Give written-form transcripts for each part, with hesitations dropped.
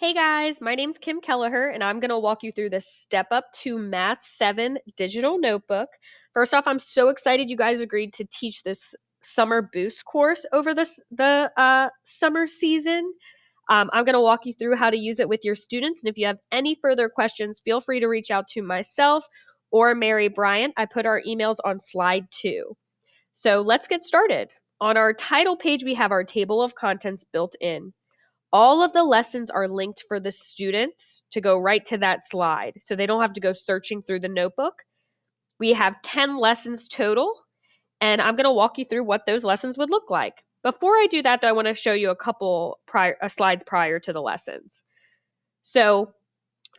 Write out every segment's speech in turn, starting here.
Hey guys, my name's Kim Kelleher, and I'm going to walk you through the Step Up to Math 7 digital notebook. First off, I'm so excited you guys agreed to teach this summer boost course over the summer season. I'm going to walk you through how to use it with your students, and if you have any further questions, feel free to reach out to myself or Mary Bryant. I put our emails on slide 2. So let's get started. On our title page, we have our table of contents built in. All of the lessons are linked for the students to go right to that slide, so they don't have to go searching through the notebook. We have 10 lessons total, and I'm going to walk you through what those lessons would look like. Before I do that, though, I want to show you a couple slides prior to the lessons. So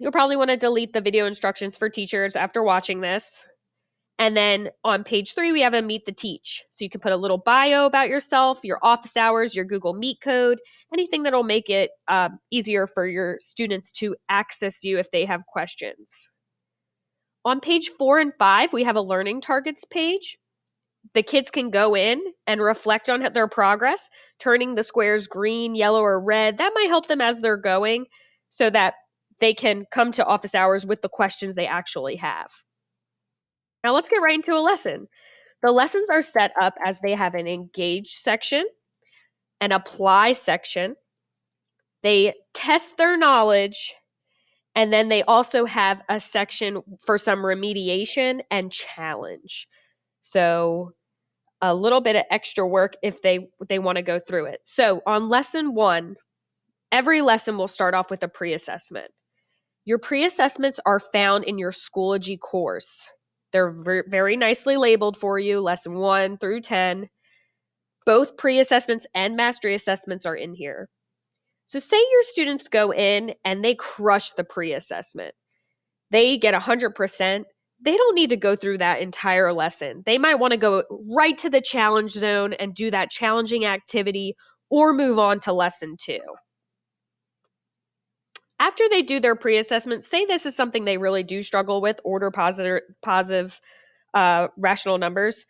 you'll probably want to delete the video instructions for teachers after watching this. And then on page 3, we have a Meet the Teach. So you can put a little bio about yourself, your office hours, your Google Meet code, anything that'll make it easier for your students to access you if they have questions. On page 4 and 5, we have a Learning Targets page. The kids can go in and reflect on their progress, turning the squares green, yellow, or red. That might help them as they're going so that they can come to office hours with the questions they actually have. Now let's get right into a lesson. The lessons are set up as they have an engage section, an apply section, they test their knowledge, and then they also have a section for some remediation and challenge. So a little bit of extra work if they want to go through it. So on lesson 1, every lesson will start off with a pre-assessment. Your pre-assessments are found in your Schoology course. They're very nicely labeled for you, lesson 1 through 10. Both pre-assessments and mastery assessments are in here. So say your students go in and they crush the pre-assessment. They get 100%. They don't need to go through that entire lesson. They might want to go right to the challenge zone and do that challenging activity or move on to lesson 2. After they do their pre-assessment, say this is something they really do struggle with, order positive rational numbers.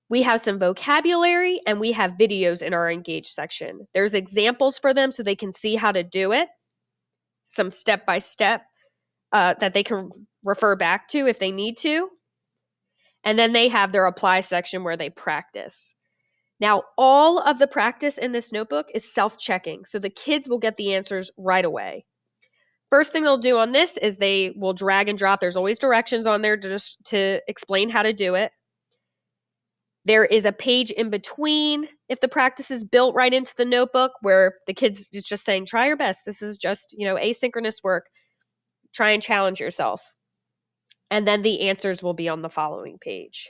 We have some vocabulary and we have videos in our engage section. There's examples for them so they can see how to do it, some step-by-step that they can refer back to if they need to. And then they have their apply section where they practice. Now, all of the practice in this notebook is self-checking, so the kids will get the answers right away. First thing they'll do on this is they will drag and drop. There's always directions on there to explain how to do it. There is a page in between if the practice is built right into the notebook where the kids is just saying, try your best. This is just, asynchronous work. Try and challenge yourself. And then the answers will be on the following page.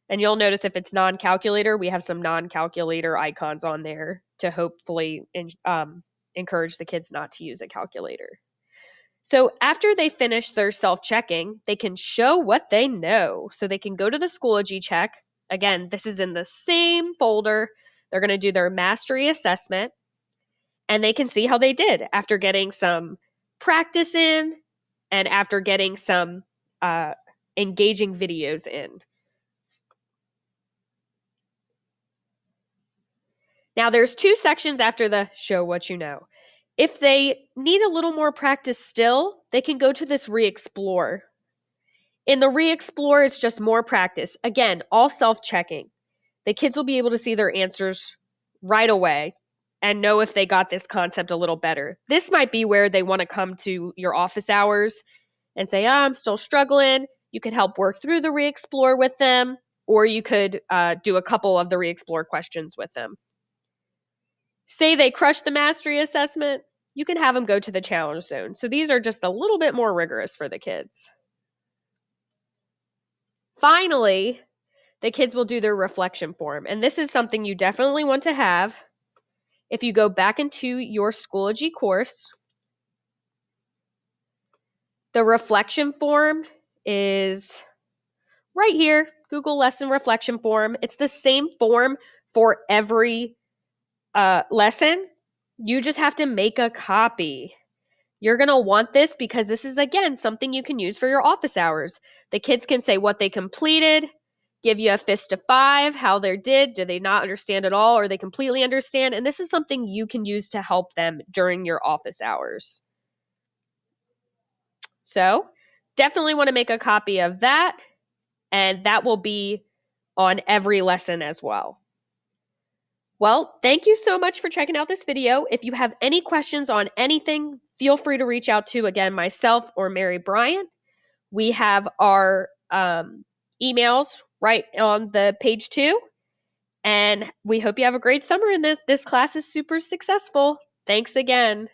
And you'll notice if it's non-calculator, we have some non-calculator icons on there to hopefully encourage the kids not to use a calculator. So after they finish their self-checking, they can show what they know. So they can go to the Schoology check. Again, this is in the same folder. They're going to do their mastery assessment, and they can see how they did after getting some practice in and after getting some engaging videos in. Now, there's 2 sections after the show what you know. If they need a little more practice still, they can go to this re-explore. In the re-explore, it's just more practice. Again, all self-checking. The kids will be able to see their answers right away and know if they got this concept a little better. This might be where they want to come to your office hours and say, I'm still struggling. You could help work through the re-explore with them, or you could do a couple of the re-explore questions with them. Say they crush the mastery assessment, you can have them go to the challenge zone. So these are just a little bit more rigorous for the kids. Finally, the kids will do their reflection form. And this is something you definitely want to have. If you go back into your Schoology course, the reflection form is right here, Google Lesson Reflection Form. It's the same form for every lesson. You just have to make a copy. You're going to want this because this is, again, something you can use for your office hours. The kids can say what they completed. give you a fist of 5, how they did they not understand at all, or they completely understand. And this is something you can use to help them during your office hours. So definitely want to make a copy of that, and that will be on every lesson as well. Well, thank you so much for checking out this video. If you have any questions on anything, feel free to reach out to, again, myself or Mary Bryant. We have our emails right on the page too. And we hope you have a great summer and this class is super successful. Thanks again.